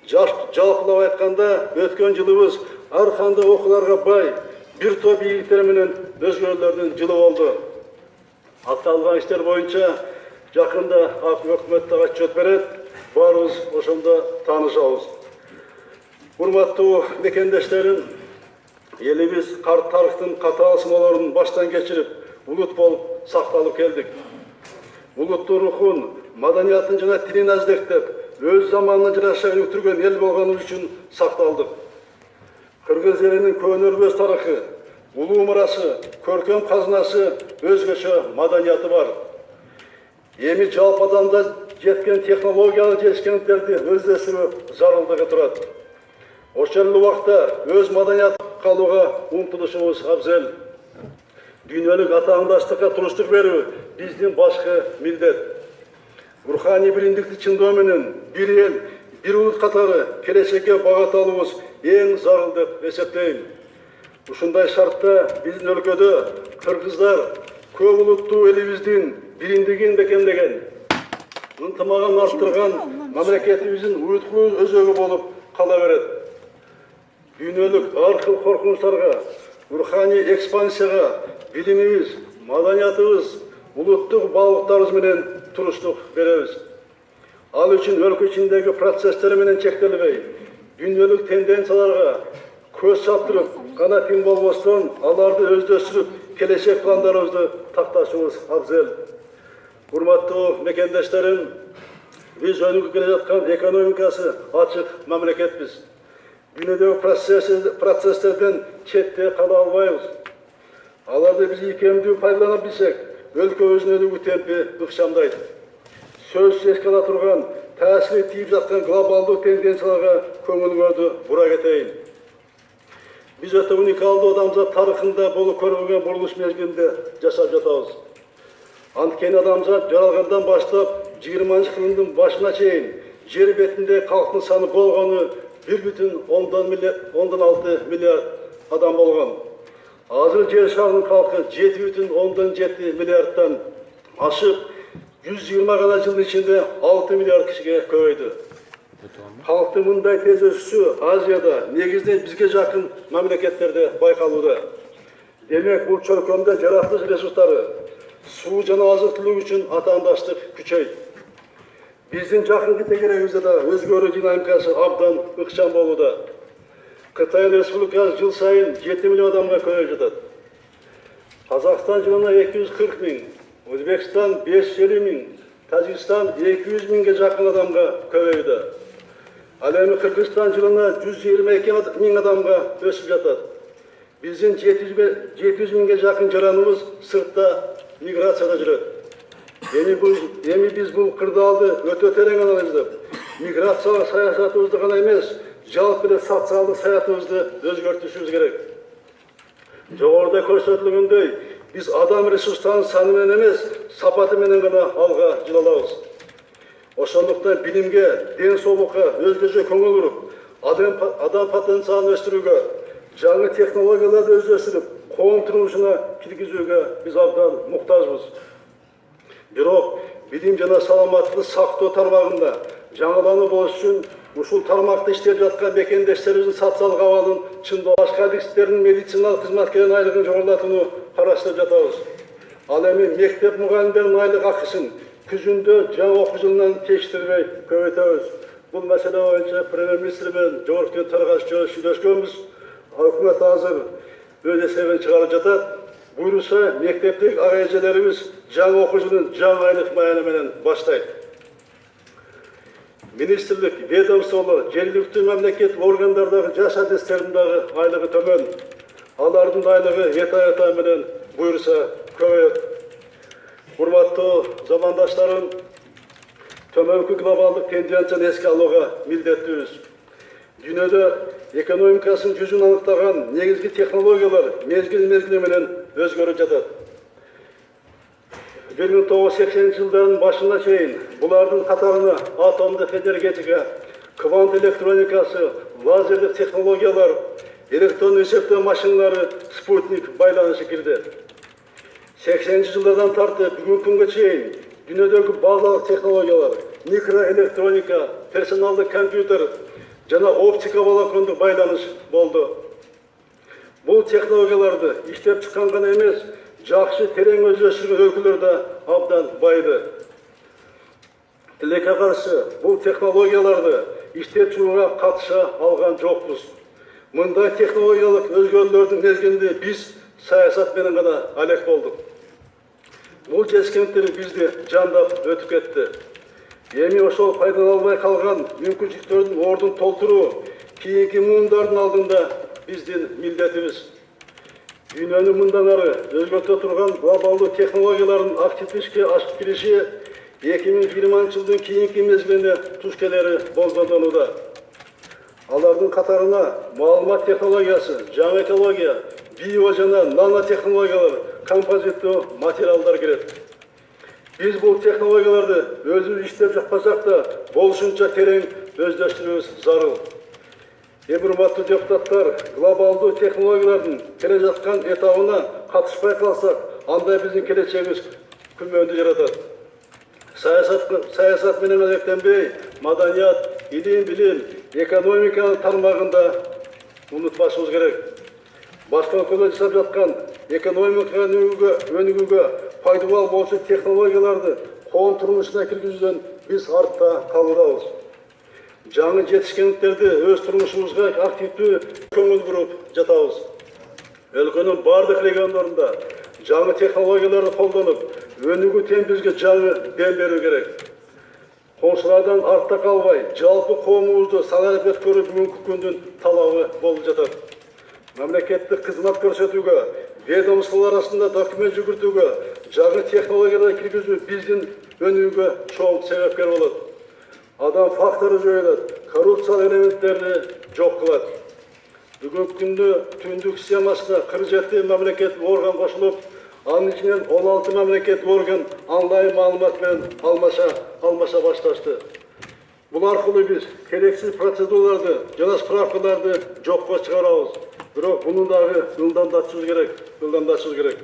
Жалпылап айтканда, өткөн жылыбыз ар кандай окууларга бай, бир топ ийгиликтер менен өзгөрүүлөрдүн жылы болду. Аталган иштер боюнча жакында өкмөт дагы отчет берет, баарыбыз ошондо таанышабыз. Урматтуу мекендештерим, элибиз тарыхтын катаал сыноолорун баштан кечирип, улут болуп сакталып келдик. Улуттун рухун, маданиятын жана тилин аздектеп, өз заманына жараша өтүргөн эл болгонубуз үчүн сакталдык. Кыргыз элинин көөнөрбөс тарыхы, улуу мурасы, көркөм казынасы, өзгөчө маданияты бар. Эми жалпы адамда жеткен технологиялык жетишкендиктерди өздөштүрүү зарылдыгы турат. Ошол убакта өз маданиятын калууга умтулушубуз абзел. Дүйнөлүк атаандаштыкка туруштук берүү биздин башкы милдет. Руханий биримдикти чындоо менен бир эл, бир улут катары келечекке багат алуубуз эң зарыл деп эсептейм. Ушундай шартта биздин өлкөдө кыргыздар көп улуттуу элибиздин биримдигин бекемдеген, ынтымагын арттырган мамлекетибиздин уюткул өзөгү болуп кала берет. Дүйнөлүк ар кыл коркунучтарга, руханий экспансияга билимибиз, маданиятыбыз, улуттук баалыктарыбыз менен туруштук беребиз. Ал үчүн өлкө ичиндеги процесстер менен чектелбей, дүйнөлүк тенденцияларга көз чаптырып гана тим болбостон, аларды өздөштүрүп, келечек пландарыбызды такташыбыз абзел. Урматтуу мекендештерим, биз өнүгүп келе жаткан экономикасы ачык мамлекетпиз. Дүйнөдөгү процесстерден четте кала албайбыз. Аларды биз ийкемдүү пайдалана билсек, өлкөбүздүн өнүгүү темпи ыкчамдайт. Сөзсүз эске ала турган, таасири тийип жаткан глобалдуу тенденцияларга көңүлүңөрдү бура кетейин. Биз өтө уникалдуу адамзат тарыхында болуп көрбөгөн бурулуш мезгилинде жашап жатабыз. Анткени адамзат жаралгандан баштап 20-кылымдын башына чейин жер бетинде калктын саны болгону 1,6 миллиард адам болгон. Азыр жер шарынын калкы 7,7 миллиардтан ашып, 120 гана жылдын ичинде 6 миллиард кишиге көбөйдү. Калктын мындай тез өсүшү Азияда, негизинен бизге жакын мамлекеттерде байкалууда. Демек, бул чөлкөмдө жаратылыш ресурстары, суу жана азык-түлүк үчүн атаандаштык күчөйт. Биздин жакынкы тегерегибизде да өзгөрүү динамикасы абдан ыкчам болууда. Кытай Республикасы жыл сайын 7 миллион адамга көбөйүп жатат. Казакстан жылына 240 миң, Өзбекстан 550 миң, Тажикстан 200 миңге жакын адамга көбөйдү. Ал эми Кыргызстан жылына 122 миң адамга өсүп жатат. Биздин 700 миңге жакын жараныбыз сыртта миграцияда жүрөт. Эми биз бул кырдаалды өтө терең анализдеп, миграциялык саясатыбызды гана эмес, жалпы эле социалдык саятыбызды өзгөртүшүбүз керек. Жогоруда көрсөтүлгөндөй, биз адам ресурстарынын саны менен эмес, сапаты менен гана алга жылалабыз. Ошондуктан билимге, ден соолукка өзгөчө көңүл буруп, адам потенциалын өстүрүүгө, жаңы технологияларды өздөштүрүп, коом турмушуна киргизүүгө биз абдан муктажбыз. Бирок, билим жана саламаттыкты сактоо тармагында жаңылануу болуш үчүн ушул тармакта иштеп жаткан мекендештерибиздин социалдык абалын чындоо, башка адистердин медициналык кызматкердин айлыгын жогорулатууну караштырып жатабыз. Ал эми мектеп мугалимдеринин айлык акысын күзүндө жаңы окуу жылынан кечиктирбей көбөйтөбүз. Бул маселе боюнча премьер-министр менен жогорку таргашчы сүйлөшкөнбүз. Өкмөт азыр өз эсебин чыгарып жатат. Буюрса, мектептеги ага эжелерибиз жаңы окуу жылын жаңы айлык маяны менен баштайт. Министрлик, ведомстволор, жергиликтүү мамлекеттик органдардагы жаш адистердин дагы айлыгы төмөн. Алардын айлыгы эта менен буюрса көбөйөт. Урматтуу замандаштарым, төмөнкү глобалдык тенденцияны эске алууга милдеттүүбүз. Дүйнөдө экономикасынын жүзүн аныктаган негизги технологиялар мезгил менен өзгөрүп жатат. 1980-жылдардын башына чейин булардын катарына атомдук энергетика, квант электроникасы, лазерлик технологиялар, электрондук эсептөө машиналары, спутник байланышы кирди. 80-жылдардан тартып бүгүнкү күнгө чейин дүйнөдөгү базалык технологиялар, микроэлектроника, персоналдык компьютер, жана оптика волокондук байланыш болду. Бул технологияларды иштеп чыккан гана эмес, жакшы терең өздөштүргөн өлкөлөр да абдан байды. Тилекке каршы бул технологияларды иштеп чыгууга катыша алган жокпуз. Мындай технологиялык өзгөрүүлөрдүн мезгилинде биз саясат менен гана алек болдук. Бул жетишкендиктер бизди жандап өтүп кетти. Эми ошол пайдаланылбай калган мүмкүнчүлүктөрдүн ордун толтуруу кийинки муумдардын алдында биздин милдетибиз. Дүйнөнү мындан ары өзгөртө турган глобалдуу технологиялардын активдүү ишке ашып кириши 2020-жылдын кийинки мезгилине туш келери болжолдонууда. Алардын катарына маалымат технологиясы, жаңы экология, био жана нанотехнологиялар, композиттүү материалдар кирет. Биз бул технологияларды өзүбүз иштеп жакпасак да, болушунча терең өздөштүрүүбүз зарыл. Урматтуу депутаттар, глобалдуу технологиялардын келе жаткан этабына катышпай калсак, анда биздин келечегибиз күмөндү жаратат. Саясат менен алектенбей, маданият, илим, экономиканын тармагында унутпашыбыз керек. Башка өлкөлөр жасап жаткан экономиканы өнүгүүгө пайдалуу болчу технологияларды коом турмушуна киргизүүдөн биз артта калуудабыз. Жаңы жетишкендиктерди өз турмушубузга активдүү көңүл буруп жатабыз. Өлкөнүн бардык региондорунда жаңы технологияларды колдонуп, өнүгүү темпибизге жаңы дем берүү керек. Коңшулардан артта калбай, жалпы коомубузду саңырап өткөрүү бүгүнкү күндүн талабы болуп жатат. Мамлекеттик кызмат көрсөтүүгө, ведомстволор арасында документ жүгүртүүгө, жаңы технологияларды киргизүү биздин өнүгүүгө чоң себепкер болот. Адам фактору жоюлат, коррупциялык элементтерди жок кылат. Бүгүнкү күндө түндүк системасына 47 мамлекеттик орган кошулуп, анын ичинен 16 мамлекеттик орган онлайн маалымат менен алмаша башташты. Бул аркылуу биз керексиз процедураларды жана справкаларды жокко чыгарабыз. Бирок муну дагы ылдамдатышыбыз керек.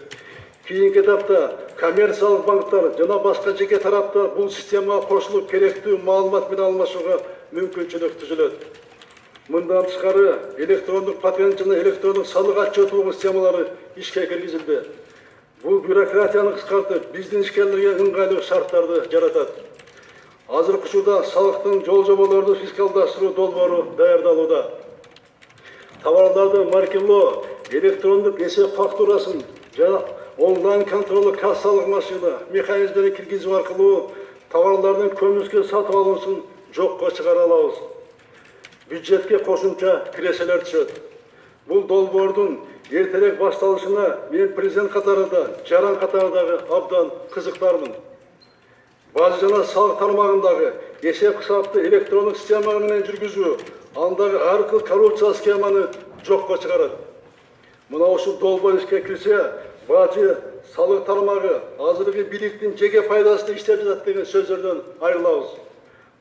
Кийинки этапта коммерциялык банктар жана башка жеке тараптар бул системага кошулуп керектүү маалымат менен алмашууга мүмкүнчүлүк түзүлөт. Мындан тышкары электрондук патент жана электрондук салык отчету системалары ишке киргизилди. Бул бюрократияны кыскартып, биздин ишкерлерге ыңгайлуу шарттарды жаратат. Азыркы учурда салыктын жол жоболорду фискалдаштыруу долбоору даярдалууда. Товарларды маркелоо, электрондук эсеп фактурасын жана онлайн контролдуу кассалык машина механизмдерин киргизүү аркылуу товарлардын көмүскө сатып алуусун жокко чыгара алабыз. Бюджетке кошумча киреселер түшөт. Бул долбоордун эртерээк башталышына мен президент катарында, жаран катарындагы абдан кызыктармын. Бажы жана салык тармагындагы эсеп кысапты электрондук система менен жүргүзүү, андагы ар кыл коррупция схеманы жокко чыгарат. Мына ушул долбоор ишке кирсе, бажы салык тармагы азыркы бийликтин жеке пайдасына иштеп жатат деген сөздөрдөн айрылабыз.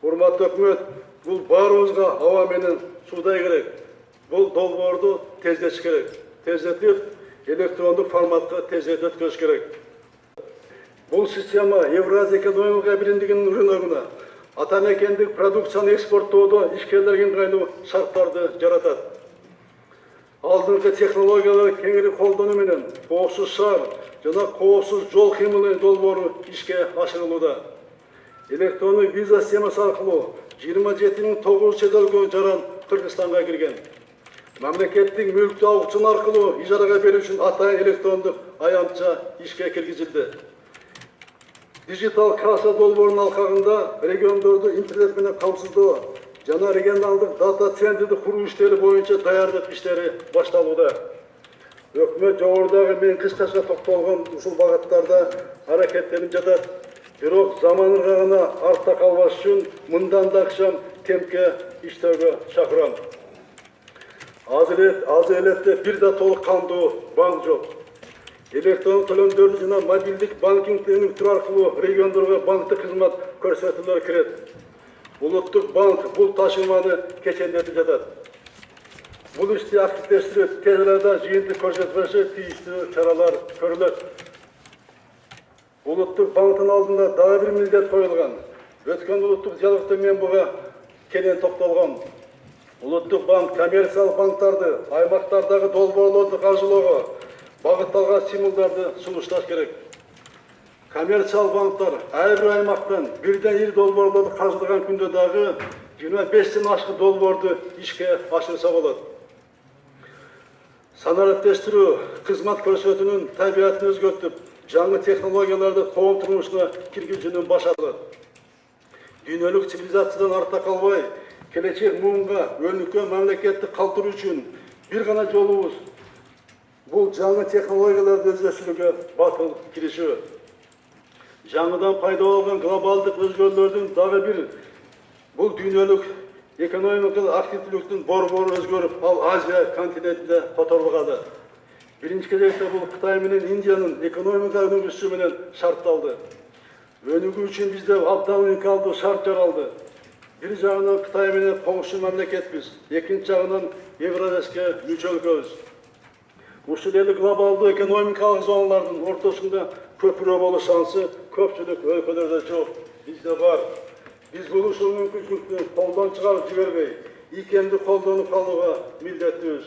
Урматтуу өкмөт, бул баарыбызга аба менен суудай керек. Бул долбоорду тездетиш керек. Тездетип, электрондук форматка тездетип өткөрүш керек. Бул система Евразия экономика биримдигинин рыногуна атамекендик продукцияны экспорттоодо ишкерлерге ыңгайлуу шарттарды жаратат. Алдыңкы технологияларды кеңири колдонуу менен коопсуз шаар жана коопсуз жол кыймылы долбоору ишке ашырылууда. Электрондук виза системасы аркылуу 27.900 чет өлкө жаран Кыргызстанга кирген. Мамлекеттик мүлктү аукцион аркылуу ижарага берүү үчүн атайын электрондук аянтча ишке киргизилди. Дижитал касса долбоорунун алкагында региондорду интернет менен камсыздоо жана регионалдык дата центрди куруу иштери боюнча даярдык иштери башталууда. Өкмөт жогорудагы мен кыскача токтолгон ушул багыттарда аракеттенип жатат. Бирок заман ыргагына артта калбаш үчүн мындан да ыкчам темпке иштөөгө чакырам. Азыр элетте бир да толук кандуу банк жок. Электрондук төлөмдөрдү жана мобилдик банкингди өнүктүрүү аркылуу региондорго банктык кызмат көрсөтүүлөр кирет. Улуттук банк бул ташыйманы кечендетип жатат. Бул ишти активдештирип, тез арада жыйынтык көрсөтмөсү тийиштүү чаралар көрүлөт. Улуттук банктын алдында дагы бир милдет коюлган. Өткөн улуттук диалогдо мен буга кенен токтолгом. Улуттук банк коммерциялык банктарды, аймактардагы долбоорлорду каржылоого багытталган стимулдарды сунушташ керек. Коммерциялык банктар ар бир аймактан бирден ири долбоорлорду каржылаган күндө дагы 25тен ашкы долбоорду ишке ашырса болот. Санариптештирүү кызмат көрсөтүүнүн табиятын өзгөртүп, жаңы технологияларды коом турмушуна киргизүүнүн башалат. Дүйнөлүк цивилизациядан артта калбай, келечек муунга өнүккөн мамлекетти калтыруу үчүн бир гана жолубуз бул жаңы технологияларды өздөштүрүүгө батыл киришүү. Жаңыдан пайда болгон глобалдык өзгөрүүлөрдүн дагы бир бул дүйнөлүк экономикалык активдүүлүктүн борбору өзгөрүп, ал Азия континентинде которулганы. Биринчи кезекте бул Кытай менен Индиянын экономика өнүгүүсү менен шартталды. Өнүгүү үчүн бизде абдан уникалдуу шарт жаралды. Бир жагынан Кытай менен коңшу мамлекетпиз, экинчи жагынан Евразияске мүчө өлкөбүз. Ушул эле глобалдуу экономикалык зоналардын ортосунда көпүрө болуу шансы көпчүлүк өлкөлөрдө жок, бизде бар. Biz bu ушул мүмкүнчүлүктү колдон чыгарып жибербей, икемди колдонуп калууга милдеттүүбүз.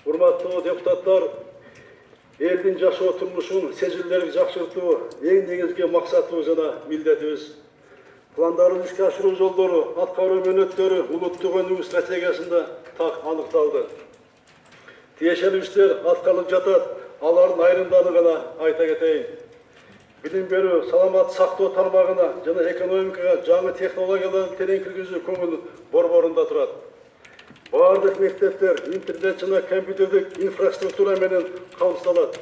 Урматтуу депутаттар, элдин жашоо турмушун сезилдерге жакшыртуу эң негизги максатыбыз жана милдетибиз. Пландарды ишке ашыруу жолдору, аткаруу мөөнөттөрү улуттук өнүгүү стратегиясында так аныкталды. Тиешелүү иштер аткарылып жатат, алардын айрымдарын гана айта кетейин. Билим берүү, саламат сактоо тармагына жана экономикага жаңы технологияларды терең киргизүү көңүл борборунда турат. Бардык мектептер интернет жана компьютердик инфраструктура менен камсыздалат.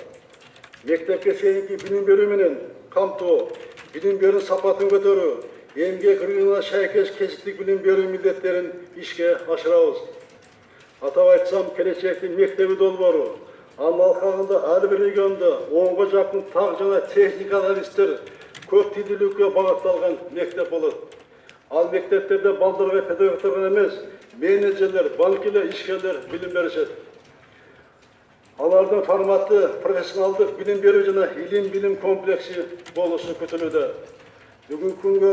Мектепке чейинки билим берүү менен камтоо, билим берүү сапатын көтөрүү, эмгек рыногуна шайкеш кесиптик билим берүү милдеттерин ишке ашырабыз. Атап айтсам, келечектин мектеби долбоору, анын алкагында ар бир региондо 10га жакын так жана техникалык адистер көп тилдүүлүккө багытталган мектеп болот. Ал мектептерде балдарга педагогдор гана эмес, менеджерлер, банкирлер, ишкерлер билим беришет. Алардын форматы профессионалдык билим берүү жана илим-билим комплекси болушу күтүлүүдө. Бүгүнкү күнгө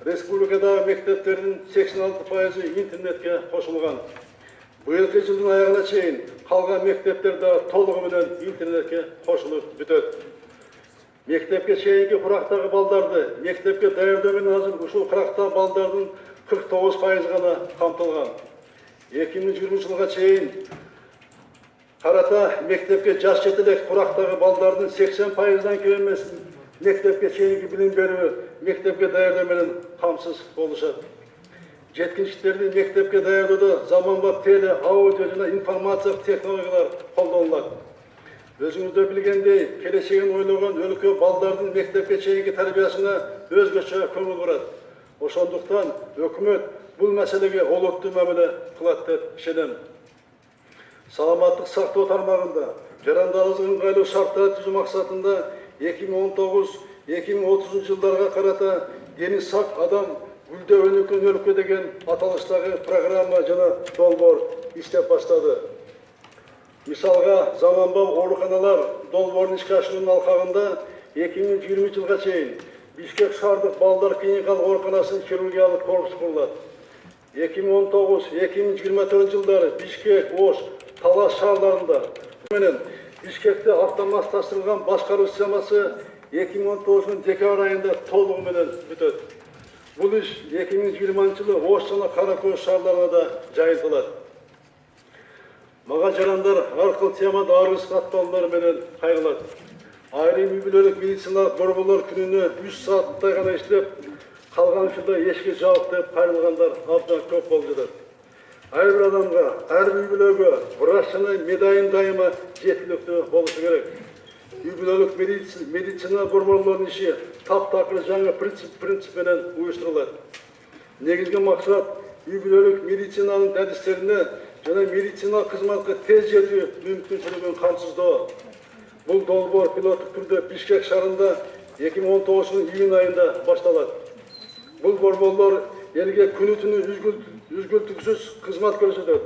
республикадагы мектептердин 86% интернетке кошулган. Быйылкы жылдын аягына чейин калган мектептер да толугу менен интернетке кошулуп бүтөт. Мектепке чейинки курактагы балдарды мектепке даярдоо менен азыр ушул курактагы балдардын 49% гана камтылган. 2020 жылга чейин карата мектепке жаш жетелек курактагы балдардын 80%дан кем эмес мектепке чейинки билим берүү, мектепке даярдоо менен камсыз болушат. Жеткинчилерди мектепке даярдоодо заманбап теле, аудио жана информациялык технологиялар колдонулат. Өзүңүздөр билгендей, келечегин ойлогон өлкө балдардын мектепке чейинки тарбиясына өзгөчө көңүл бурат. Ошондуктан өкмөт бул маселеге олуттуу мамиле кылат деп ишенем. Саламаттык сактоо тармагында жарандарыбызга ыңгайлуу шарттар түзүү максатында 2019-2030 жылдарга карата дени сак адам гүлдө өнүккөн өлкө деген аталыштагы программа жана долбоор иштеп баштады. Мисалга, заманбап ооруканалар долбоорун ишке ашыруунун алкагында 2020 жылга чейин Бишкек шаардык балдар клиникалык ооруканасынын хирургиялык корпусу курулат. 2019-2024 жылдары Бишкек, Ош, Талас шаарларында менен Бишкекте автоматташтырылган башкаруу системасы 2019 декабрь айында толугу менен бүтөт. Бул иш 2020 жылы Ош жана Кара Көз шаарларына да жайылтылат. Мага жарандар ар кыл темада арыз катталуулар менен кайрылат. Айрым үй-бүлөлүк медициналык борборлор күнүнө 3 сааттай гана иштеп, калган учурда эшикке жабык деп кайрылгандар абдан көп болуп жатат. Ар бир адамга, ар бир үй-бүлөгө врач жана медайым дайыма жеткиликтүү болушу керек. Үй-бүлөлүк медицина борборлорунун иши таптакыр жаңы принцип менен уюштурулат. Негизги максат үй-бүлөлүк медицинанын адистерине жана медициналык кызматка тез жетүү мүмкүнчүлүгүн камсыздоо. Бул долбоор пилоттук түрдө Бишкек шаарында 2019 июнь айында башталат. Бул борборлор элге күнү-түнү үзгүлтүксүз кызмат көрсөтөт.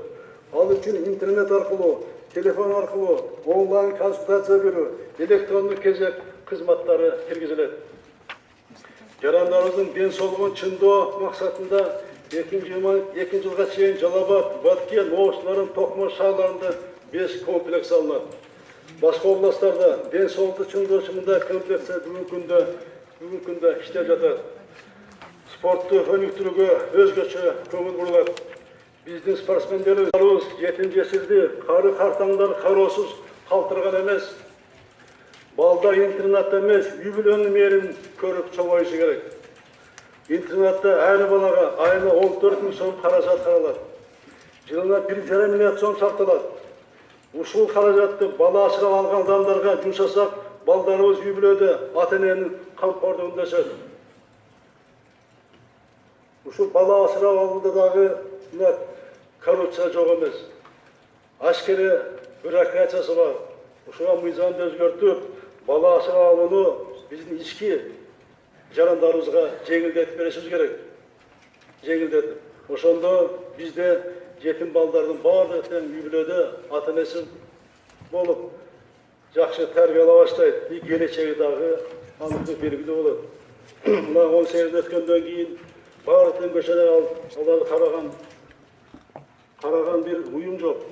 Ал үчүн интернет аркылуу, телефон аркылуу, онлайн консультация берүү, электрондук кезек кызматтары киргизилет. Жарандарыбыздын ден соолугун чыңдоо максатында 2 жылға чейин Жалабат, Баткен, Оғышларын, Тоқмаш шаһарларында 5 комплекс салынады. Башқа областарда ден соолукту чыңдоочумундай комплекстер бүгүнкү күндө иштеп жатат. Спортту өнүктүрүүгө өзгөчө көңүл бурулат. Биздин спортсмендерибиз жетим жесирди кары картаңдар кароосуз калтырган эмес. Балдар интернатта эмес, үй-бүлөнүн мээрин көрүп чоңоюшу керек. Интернатта ар балага айына 14 000 сом каражат каралат. Жылына 1,5 миллиард сом сарпталат. Ушул каражатты бала асырап алган адамдарга жумшасак, балдарыбыз үй-бүлөдө ата-эненин камкордугунда өсөт. Ушул бала асырап алууда дагы коррупция жок эмес. Ашкере бюрократиясы бар. Ушуга мыйзамды өзгөртүп, бала асырап алууну биздин ички жарандарыбызга жеңилдетип беришибиз керек. Жеңилдетип. Ошондо бизде жетим балдардын баардыгы тең үй-бүлөдө ата-энеси болуп, жакшы тарбиялап баштайт. И келечеги дагы аныктуу белгилүү болот. Мына 18 өткөндөн кийин баары тең көчөдө аларды караган бир уюм жок.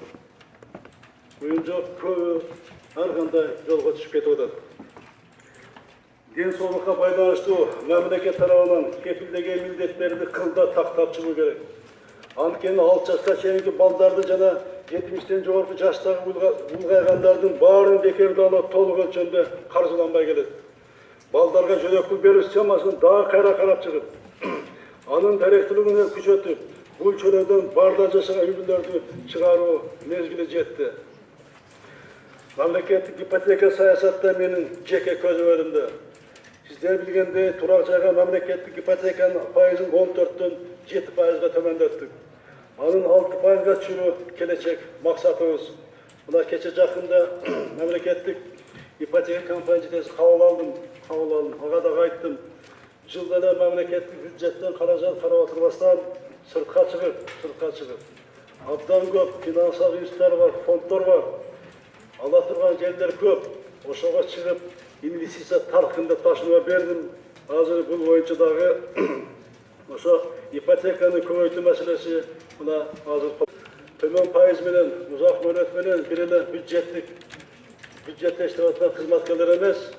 Уюм жок, көбү ар кандай жолго түшүп кетип атат. Ден соолукка байланыштуу мамлекет тарабынан кепилдеген милдеттерди кылда тактап чыгуу керек. Анткени 6 жашка чейинки балдарды жана 70-тен жогорку жаштагы улгайгандардын баарын бекерде алып толук өлчөмдө каржыланбай келет. Балдарга жөнөкүл берүү схемасын дагы кайра карап чыгып, анын даректүүлүгүн күчөтүп, бул чөйрөдөн барда жашаган үй-бүлөлөрдү чыгаруу мезгили жетти. Мамлекеттик ипотека саясатта менин жеке көзөмөлүмдө. Сиздер билгендей, турак жайга мамлекеттик ипотеканын пайызын 14-төн 7%га төмөндөттүк. Анын 6%га чыгуу келечек максатыбыз. Мына кече жакында мамлекеттик ипотека компаниясы кабыл алдым. Ага да айттым. Жылда эле мамлекеттик бюджеттен каражат карап отурбастан сыртка чыгып. Абдан көп финансалдык институттар бар, фонддор бар. Ала турган жерлер көп. Ошого чыгып инвестиция таркында ташууга бердим. Азыр бул боюнча дагы ошо ипотеканы көбөйтүү маселеси мына азыр төмөн пайыз менен, узак мөөнөт менен бир эле бюджетте иштеп аткан кызматкерлер эмес,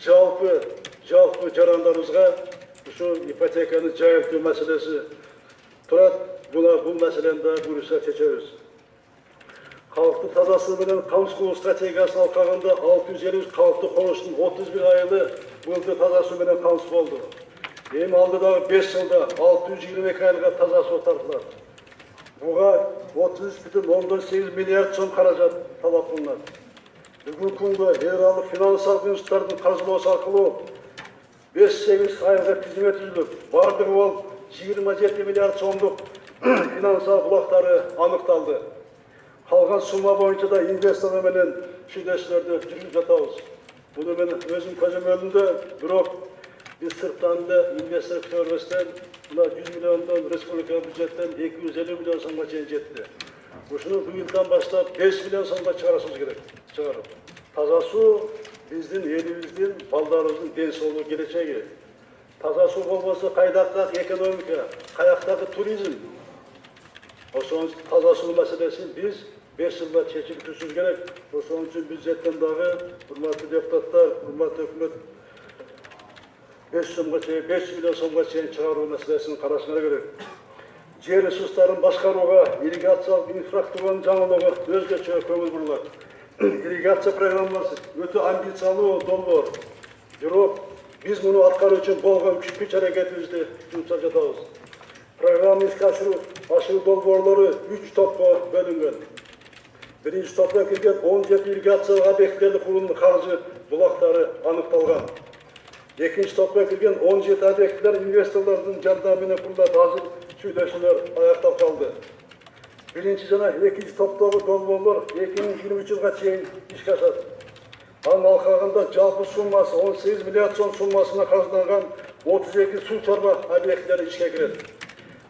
жалпы жарандарыбызга ушу ипотеканы жайылтуу маселеси турат. Бул маселени да буюрса чечебиз. Халыктын тазасы менен камсыз кылуу стратегиясын алкагында 650 калкты коруштун 31 айылы быйыл таза суу менен камсыз болду. Эми алдыдагы 5 жылда 622 айылга таза суу тартылат. Буга 33,8 миллиард сом каражат талап кылынат. Бүгүнкү күндө эл аралык финансалык институттардын каржылоосу аркылуу 5-8 айылга тизме түзүлүп, бардыгы болуп 27 миллиард сомдук финансалык булактары аныкталды. Калган сумма боюнча да инвесторлор менен сүйлөшүүлөрдү жүргүзүп жатабыз. Буну мен өзүм көзөмөлүмдө, бирок биз сырттан да инвестор көрбөстөн мына 100 миллиондон республика бюджеттен 250 миллион сомго чейин жетти. Ушуну быйылдан баштап 5 миллион сомго чыгарышыбыз керек. Чыгарып. Таза суу биздин элибиздин, балдарыбыздын ден соолугу келечеги. Таза суу болбосо кайдактагы экономика, каяктагы туризм. Ошон таза суу маселесин биз 5 жылда чечип түшүрүш керек. Ошон үчүн бюджеттен дагы, урматтуу депутаттар, урматтуу өкмөт 5 миллион сомго чейин чыгаруу маселесин карашыңар керек. Жер ресурстарын башкарууга ирригациялык инфраструктуранын жаңылыгы өзгөчө көңүл бурулат. Ирригация программасы өтө амбициялуу долбоор. Бирок биз муну аткаруу үчүн болгон күч аракетибизди жумшап жатабыз. Программа ишке ашыруу долбоорлору 3 топко бөлүнгөн. Биринчи топко кирген 17 ирригациялык объекттерди курууунун каржы булактары аныкталган. Экинчи топко кирген 17 объекттер инвесторлордун жардамы менен курулат. Азыр сүйлөшүүлөр аякталып калды. Биринчи жана экинчи топтогу долбоорлор 2023 жылга чейин ишке ашат. Анын алкагында жалпы суммасы 18 миллиард сом суммасына каржыланган 32 суу чарба объекттери ишке кирет.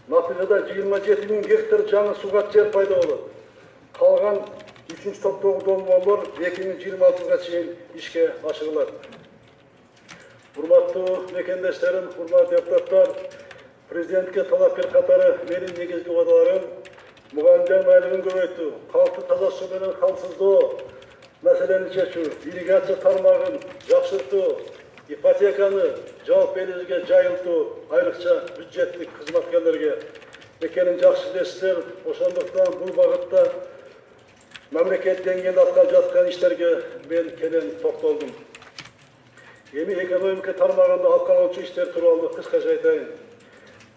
Натыйжада 27 000 гектар жаңы сууга жер пайда болот. Калган 3-нчү топтогу долбоорлор 2026 жылга чейин ишке ашырылат. Урматтуу мекендештерим, урматтуу депутаттар, Президентке талапкер катары менин негизги убадаларым мугалимдердин айлыгын көбөйтүү, калкты таза суу менен камсыздоо маселени чечүү, ирригация тармагын жакшыртуу, ипотеканы жалпы элибизге жайылтуу, айрыкча бюджеттик кызматкерлерге экенин жакшы билесиздер. Ошондуктан бул багытта мамлекет деңгээлде аткарылып жаткан иштерге мен кенен токтолдум. Эми экономика тармагында аткарылуучу иштер тууралуу кыскача айтайын.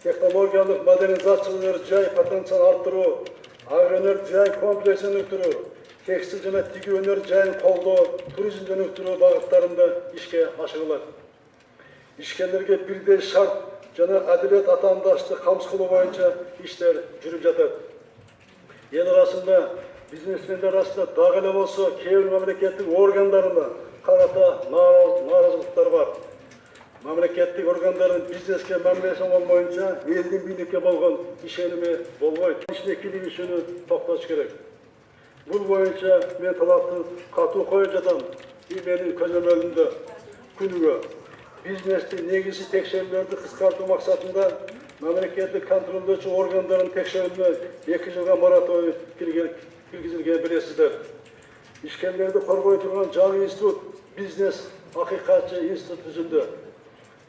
Технологиялык модернизациялар жай потенциал арттыруу, ак өнөр жай комплексин өнүктүрүү, текстил жана тигүү өнөр жайын колдоо, туризмди өнүктүрүү багыттарында ишке ашырылат. Ишкерлерге бирдей шарт жана адилет атаандаштыкты камсыз кылуу боюнча иштер жүрүп жатат. Эл арасында, бизнесмендер арасында дагы эле болсо кээ бир мамлекеттик органдарына карата нааразылыктар бар. Мамлекеттик органдардын бизнеске мамилеси болмоюнча элдин бийликке болгон ишеними болбойт. Ишине киришүүнү токтотуш керек. Бул боюнча мен талапты катуу коюп жатам. Менин көзөмөлүмдө күнүгө бизнестин негизги текшерүүлөрдү кыскартуу максатында мамлекеттик контролдоочу органдардын текшерүүнүнө 2 жылга мораторий киргизилген билесиздер. Ишкерлерди коргой турган жаңы институт, бизнес акыйкатчы институт түзүлдү.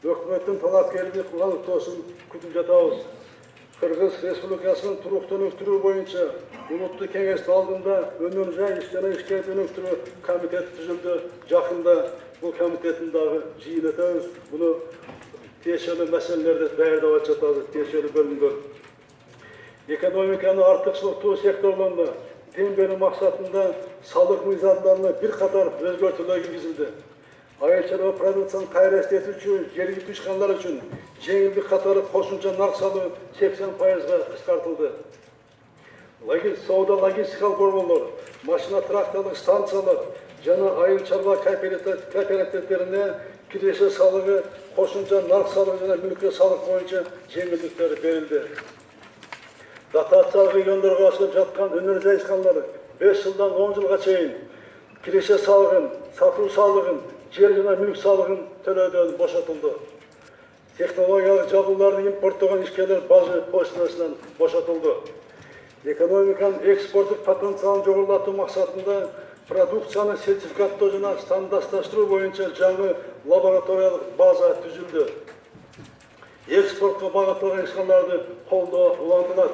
Өкмөттүн талапкерлик аныктоосун күтүп жатабыз. Кыргыз Республикасынын туруктуу өнүктүрүү боюнча улуттук кеңештин алдында өнөр жай иш жана ишкерди өнүктүрүү комитети түзүлдү. Жакында бул комитеттин дагы жыйын өтөбүз. Буну тиешелүү маселелерди даярдап жатабыз, тиешелүү бөлүнгөн. Экономиканы артыкчылыктуу секторлорунда тең берүү максатында салык мыйзамдарына бир катар өзгөртүүлөр киргизилди. Айыл чарба продукцияны кайра эстетүүчү жергиликтүү ишканалар үчүн жеңилдик катары кошумча нарк салуу 80%га кыскартылды. Соода логистикалык борборлор, машина тракторлук станциялар жана айыл чарба кооперативдерине киреше салыгы, кошумча нарк салыгы жана мүлккө салык боюнча жеңилдиктер берилди. Дотациялык региондорго ачылып жаткан өнөр жай ишканалары 5 жылдан 10 жылга чейин киреше салыгын, сатуу салыгын, жер жана мүлк салыгын төлөөдөн бошотулду. Технологиялык жабдууларды импорттогон ишкерлер бажы почтасынан бошотулду. Экономиканын экспорттук потенциалын жогорулатуу максатында продукцияны сертификаттоо жана стандартташтыруу боюнча жаңы лабораториялык база түзүлдү. Экспортко багытталган ишканаларды колдоо улантылат.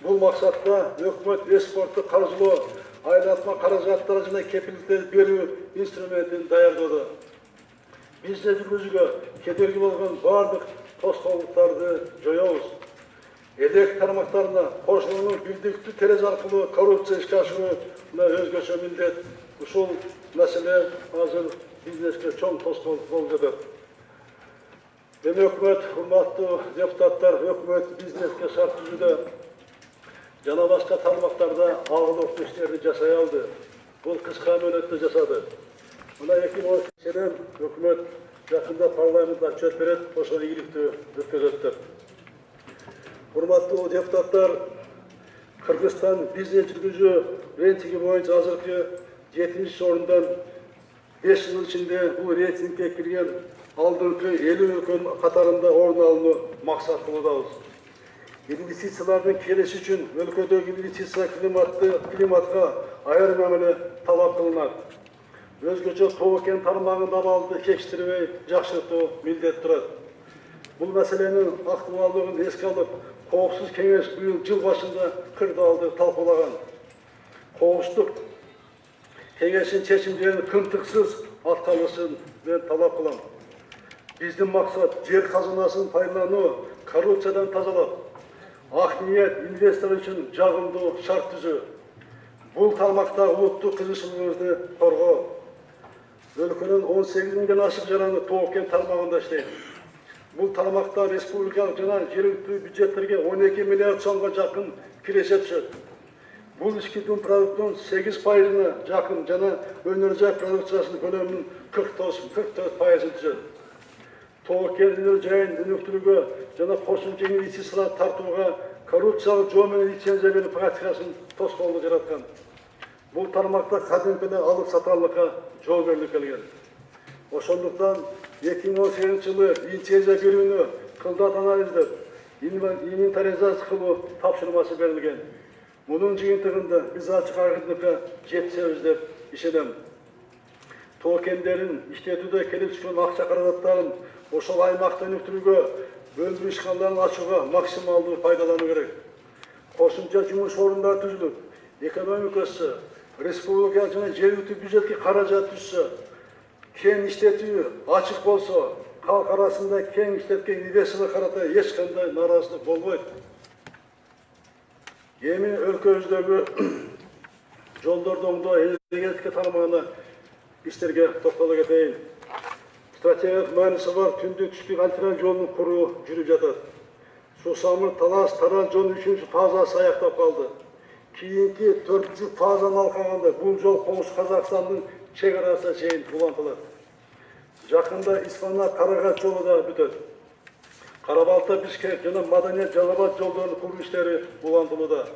Бул максатта өкмөт экспортту каржылоо, айлатма каражаттары жана кепилдиктерди берүү инструментин даярдоодо. Бизнес жүргүзүүгө кедерги болгон бардык тоскоолдуктарды жоёбуз. Элек тармактарына кошулуунун билдиктүү терезе аркылуу коррупция ишке ашырууна өзгөчө милдет. Ушул маселе азыр бизнеске чоң тоскоолдук болуп жатат. Эми өкмөт, урматтуу депутаттар, өкмөт бизнеске шарт түзүүдө жана башка тармактарда агылыктуу иштерди жасай алды. Бул кыска мөөнөттө жасады. Мына 2013-жылы өкмөт жакында парламент отчет берет, ошону ийгиликтүү өткөзөт. Урматтуу депутаттар, Кыргызстан бизнес жүргүзүү рейтинги боюнча азыркы 7-орундан 5 жыл ичинде бул рейтингге кирген алдыңкы 50 өлкөнүн катарында орун алууну максат кылуудабыз. Инвестициялардын келиши үчүн өлкөдөгү инвестиция климатка айрым мамиле талап кылынат. Өзгөчө Тоо кен тармагында абалды кечиктирбей жакшыртуу милдет турат. Бул маселенин актуалдыгын эске алып, Коопсуз кеңеш быйыл жыл башында кырдаалды талкуулаган. Коопсуздук кеңештин чечимдерин кымтыксыз аткарылышын мен талап кылам. Биздин максат жер казынасын пайдалануу, коррупциядан тазалап, ак ниет инвестор үчүн жагымдуу шарт түзүү. Бул тармактагы улуттук кызыкчылыгыбызды коргоо. Өлкөнүн 18 миңден ашык жараны Тоо кен тармагында иштейт. Бул тармакта республикалык жана жергиликтүү бюджеттерге 12 миллиард сомго жакын киреше түшөт. Бул ички продуктунун 8%-на жакын жана өнөр жай продукциясынын көлөмүнүн 44%-ын түзөт. Тоо кен өнөр жайын өнүктүрүүгө жана кошумча инвестициялар тартууга коррупциялык жол менен лицензия берүү практикасын тоскоолдук жараткан. Бул тармакта кадимки эле алып сатарлыкка жол берилип келген. Ошондуктан 2018-жылы лицензия берүүнү кылдат анализдеп, инвентаризация кылуу тапшырмасы берилген. Мунун жыйынтыгында биз ачык айкындыкка жетишебиз деп ишенем. Тоо кендерин иштетүүдө келип түшкөн акча каражаттарын ошол аймакта өнүктүрүүгө, өндүрүү ишканаларын ачууга максималдуу пайдалануу керек. Кошумча жумуш орундары түзүлүп, экономика өссө, республика жана жергиликтүү бюджетке каражат түшсө, кең иштетүү ачык болсо, халк арасында кең иштеткен инвесторго карата эч кандай нааразычылык болбойт. Эми өлкөбүздөгү жолдорду оңдоо энергетика тармагына иштерге токтоло кетейин. Стратегиялык мааниси бар түндүк түштүк альтернатив жолун куруу жүрүп жатат. Сусамыр Талас Таран жолунун 3-чү фазасы аяктап калды. Кийинки 4-чү фазаны алкаганда бул жол Коңшу Казакстандын чек арасына чейин улантылат. Жакында Испания Карагат жолу да бүтөт. Карабалта Бишкек жана Маданият Жалал-Абад жолдорунун куруу иштери улантылууда.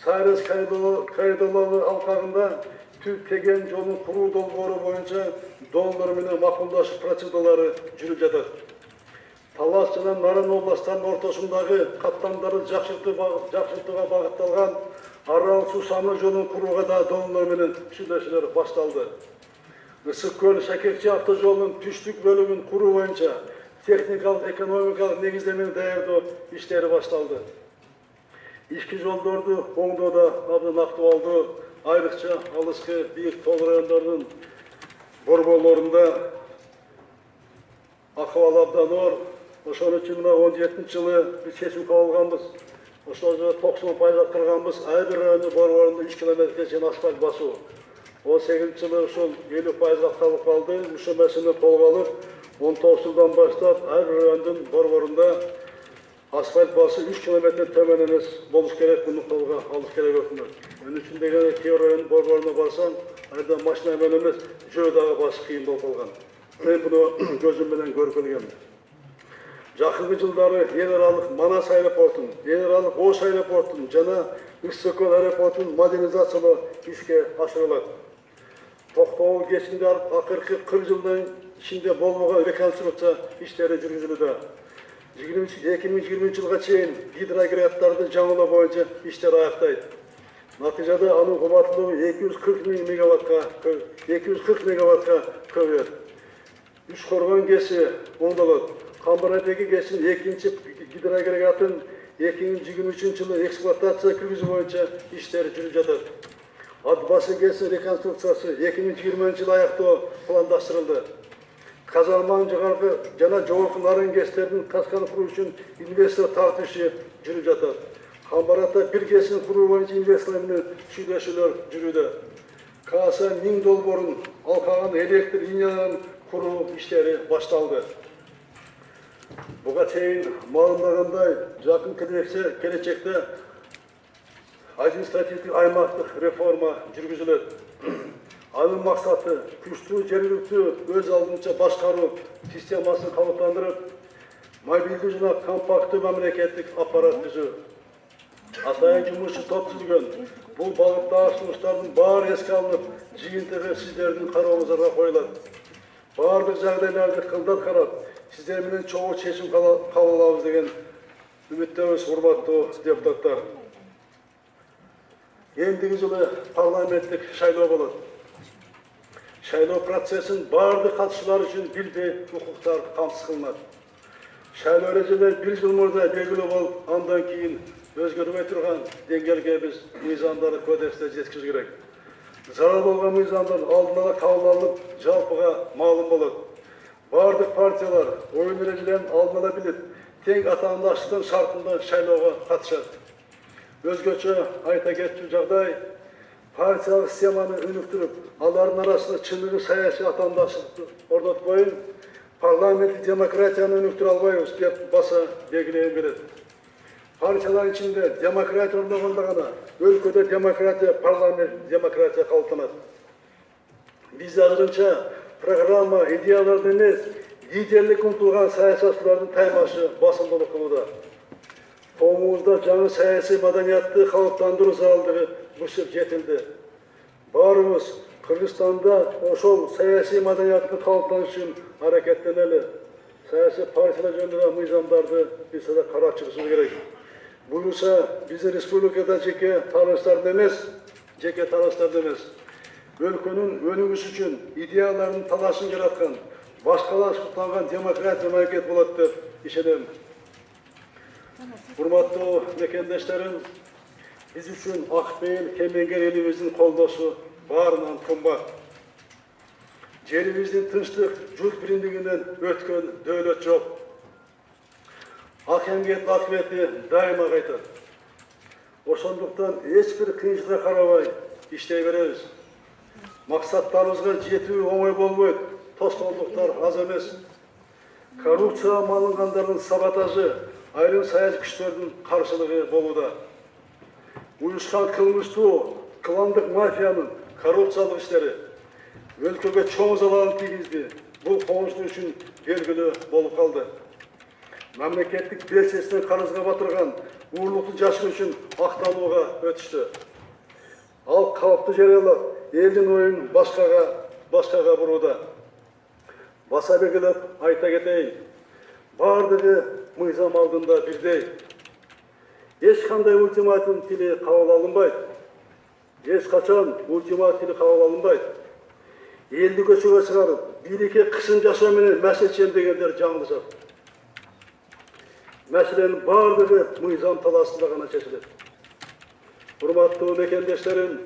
Сайрес коридорлору алкагында Түп Теген жолунун куруу долбоору боюнча доллар менен макулдашуу процедуралары жүрүп жатат. Талас жана Нарын областарынын ортосундагы каттамдарды жакшыртууга багытталган Арал Сусамыр жолун курууга да доллар менен сүйлөшүүлөр башталды. Ысык көл Шакекчи автожолунун түштүк бөлүгүн куруу боюнча техникалык экономикалык негиздемени даярдоо иштери башталды. Ички жолдорду оңдоодо абдан актуалдуу, айрыкча алыскы бийик тоо райондорунун борборлорунда акыбал абдан оор. Ошон үчүн 17-жылы биз чечим кабыл алганбыз. Ошол жерде 90% аткарганбыз. Ар бир райондун борборунда 3 километрге чейин асфальт басуу. 18-жылы ошол 50% аткарылып калды. Ушул маселени колго алып, 19-жылдан баштап ар бир райондун борборунда асфальт басуу 3 километр төмөн эмес болуш керек, муну колго алыш керек өкмөт. Мен үчүн деген кээ район борборуна барсам, айда машина менен эмес, жөө дагы басыш кыйын болуп калган. Мен буну көзүм менен көрүп келгем. Жакынкы жылдары эл аралык Манас аэропортун, эл аралык Ош аэропортун жана Ысык-Көл аэропортун модернизациялоо ишке ашырылат. Токтогул кечинде акыркы 40 жылдын ичинде болбогон реконструкция иштери жүргүзүлүүдө. 2020 жылга чейин гидроагрегаттарды жаңылоо боюнча иштер аяктайт. Натыйжада анын кубаттуулугу 240 мегаваттка көбөйөт. Үчкоргон КЭСи оңдолот. Камбарадеги КЭСинин экинчи гидроагрегатын 2023 жылы эксплуатация киргизүү боюнча иштер жүрүп жатат. Атбасы КЭСи реконструкциясы 2020 жылы аяктоо пландаштырылды. Казалман жогорку жана жогорку нарын КЭСтердин касканы куруу үчүн инвестор тартышы жүрүп жатат. Камбарата бир КЭСин куруу боюнча инвесторлор менен сүйлөшүүлөр жүрүүдө. КАСа 1000 долбоорун алкаган электр линияларын куруу иштери башталды. Буга чейин маалымдагандай, жакын келечекте административдик аймактык реформа жүргүзүлөт. Анын максаты күчтүү жергиликтүү өз алдынча башкаруу системасын калыптандырып, мобилдүү жана компактуу мамлекеттик аппарат түзүү. Атайын жумушчу топ түзүлгөн. Бул багыттагы сунуштардын баары эске алынып, жыйынтыгы сиздердин карооңуздарга коюлат. Баардык жагдайларды кылдат карап, сиздер менен чогуу чечим кабыл алабыз деген үмүттөбүз, урматтуу депутаттар. Эндиги жылы парламенттик шайлоо болот. Шайлоо процессин баардык катышуулар үчүн бирдей укуктар камсыз кылынат. Шайлоо эрежелери 1 жыл мурда белгилүү болуп, андан кийин өзгөрбөй турган деңгээлге биз мыйзамдарды кодексте жеткизиш керек. Зарар болгон мыйзамдар алдын ала кабыл алынып, жалпыга маалым болот. Баардык партиялар оюн эрежелерин алдын ала билип, тең атаандаштыктын шартында шайлоого катышат. Өзгөчө айта кетчү жагдай, партиялык системаны өнүктүрүп, алардын арасында чыныгы саясий атаандаштыкты орнотпойун, парламенттик демократияны өнүктүрө албайбыз деп баса белгилеп берет. Партиялар ичинде демократия орногондо гана өлкөдө демократия, парламент демократия калыптанат. Биз азырынча программа, идеяларды эмес, лидерлик умтулган саясатчылардын таймашы басымдуулук кылууда. Коомубузда жаңы саясий маданиятты калыптандыруу зарылдыгы бышып жетилди. Баарыбыз Кыргызстанда ошол саясий маданиятты калыптандыруу үчүн аракеттенели. siyasi partiyalar jönündeki mıyzamlardı biz de karşı çıkışımız gerek. Buyursa bizi Respublikada jeke taraslardan emas, өлkөнүн өнүгүшү үчүн идеялардын талашын жараткан, башкалар кутланган демократия мамлекет болот деп ишенем. Урматтуу мекендештерим, биз үчүн акбейил кемеңгер элибиздин колдошу баарынан кымбат. Жерибиздин тынчтык, журт биримдигинен өткөн дөөлөт жок. Ак эмгектин акыбети дайыма кайтат. Ошондуктан эч бир кыйынчылыкка карабай иштей беребиз. Максаттарыбызга жетүү оңой болбойт, тоскоолдуктар аз эмес. Коррупцияга малынгандардын саботажы, айрым саясий күчтөрдүн каршылыгы болууда. Уюшкан кылмыштуу, кландык мафиянын коррупциялык иштери өлкөгө чоң залалын тийгизди. Бул коомчулук үчүн белгилүү болуп калды. Мамлекеттик белчесинен карызга батырган уурулукту жашоо үчүн акталууга өтүштү. Ал калыпты жарыялап, элдин оюн башкага бурууда. Баса белгилеп айта кетейин, бардыгы мыйзам алдында бирдей. Эч кандай ультиматум тили кабыл алынбайт. Эч качан ультиматум тили кабыл алынбайт. Элди көчөгө чыгарып, бийликке кышын жашоо менен маселе чечемдегендер жаңылышат. Мәселенин бардыгы мыйзам талашында гана чечилет. Урматтуу мекендештерим,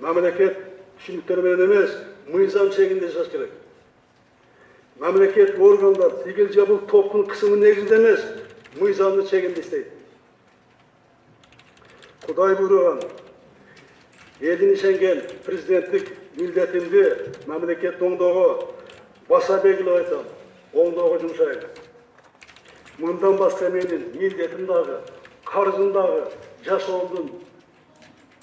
мамлекет түшүнүктөр менен эмес, мыйзам чегинде жашаш керек. Мамлекет органдар тигил жабыл топтун кысымы негизинде эмес, мыйзамдын чегинде иштейт. Кудай буйруган, элдин ишенген президенттик милдетимди мамлекет оңдоого баса белгилеп айтсам, оңдоого жумшайм. Мындан башка менин милдетим дагы, карызым дагы, жашоомдун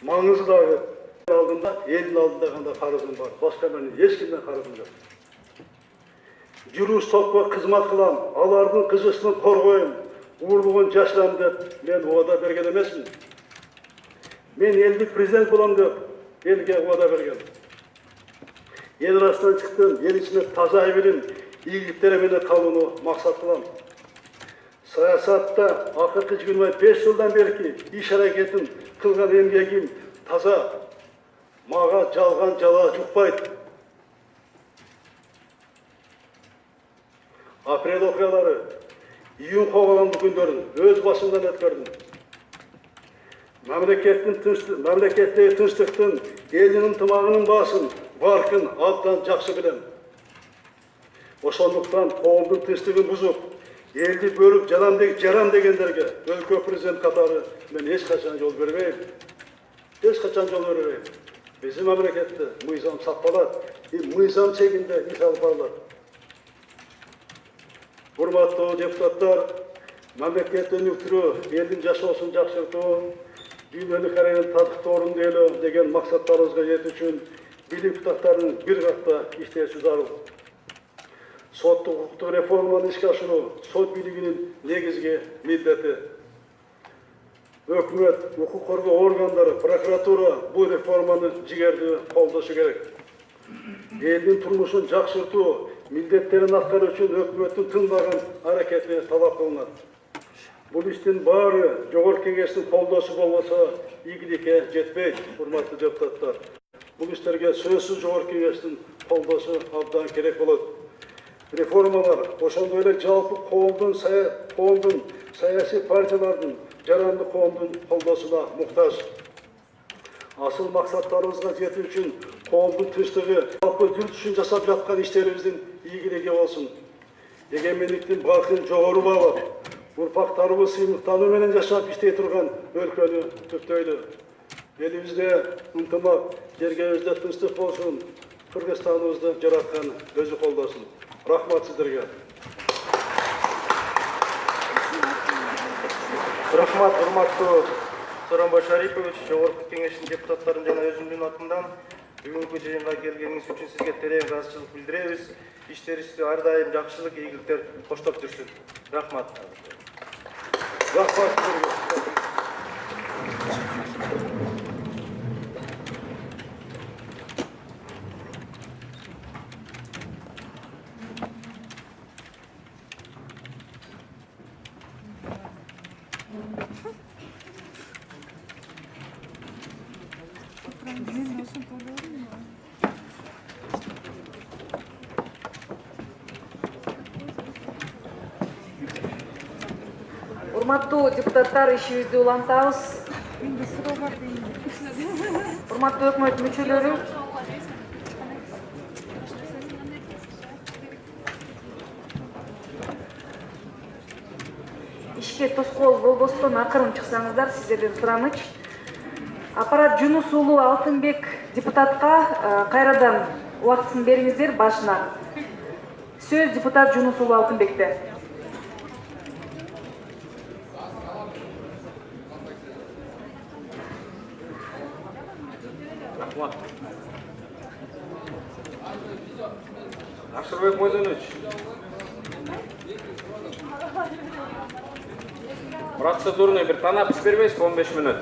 маңызы дагы алдында, элдин алдында гана карызым бар. Башка менин эч кимден карызым жок. Жүрүш топко кызмат кылам, алардын кызыкчылыгын коргойм, уурулугун жашырам деп мен убада берген эмесмин. Мен элдик президент болом деп элге убада берген. Эл арасынан чыктым, эл ичине таза билим, ийгиликтер менен калууну максат кылам. Саясатта акыркы 25 жылдан берки иш аракетин кылган эмгегим таза, мага жалган жала жукпайт. Апрель окуялары, июнь коогаландык күндөрүн өз башымдан өткөрдүм. Мамлекеттеги тынчтыктын, элдин ынтымагынын баасын, баркын абдан жакшы билем. Ошондуктан коомдун тынчтыгын бузуп, элди бөлүп жарам дегендерге өлкө президент катары мен эч качан жол бербейм. Эч качан жол бербейм. Биздин мамлекетте мыйзам сакталат, мыйзам чегинде иш алып барылат. Урматтуу депутаттар, мамлекетти өнүктүрүү, элдин жашоосун жакшыртуу, дүйнөлүк аренада татыктуу орун ээлөө деген максаттарыбызга жетүү үчүн билим депутаттарынын бир катта иштеши зарыл. Соттук укуктук реформаны ишке ашыруу сот бийлигинин негизги милдети. Өкмөт, укук коргоо органдары, прокуратура бул реформаны жигердүү колдошу керек. Элдин турмушун жакшыртуу, милдеттерин аткаруу үчүн өкмөттүн тынбаган аракети талап кылынат. Бул иштин баары жогорку кеңештин колдошу болбосо ийгиликке жетпейт, урматтуу депутаттар. Бул иштерге сөзсүз жогорку кеңештин колдошу абдан керек болот. Реформалар ошондой эле жалпы коомдун саясий партиялардын, жарандык коомдун колдошуна муктаж. Асыл максаттарыбызга жетүү үчүн коомдун тынчтыгы, жалпы журт үчүн жасап жаткан иштерибиздин ийгилиги болсун. Эгемендиктин баркын жогору баалап, урпактарыбыз сыймыктануу менен жашап иштей турган өлкөнү түптөйлү. Элибизде ынтымак, жергебизде тынчтык болсун, Кыргызстаныбызды жараткан өзү колдосун. Рахмат сиздерге. Рахмат, урматтуу Сооронбай Шарипович, жогорку кеңештин депутаттарын жана өзүмдүн атымдан бүгүнкү жыйынга келгениңиз үчүн сизге терең ыраазычылык билдиребиз. Иштерибизди ар дайым жакшылык, ийгиликтер коштоп жүрсүн. Рахмат. Рахмат сиздерге. Урматтуу депутаттар, ишибизди улантабыз. Урматтуу өкмөт мүчөлөрү, ишке тоскоол болбостон акырын чыксаңыздар, сиздерден сурамыч. Аппарат Жунус уулу Алтынбек депутатка кайрадан убактысын бериңиздер башына. Сөз депутат Жунус уулу Алтынбекте. Акшырбек Мойдонович. Процедурный bir tanap бербейсizби 15 мүнөт?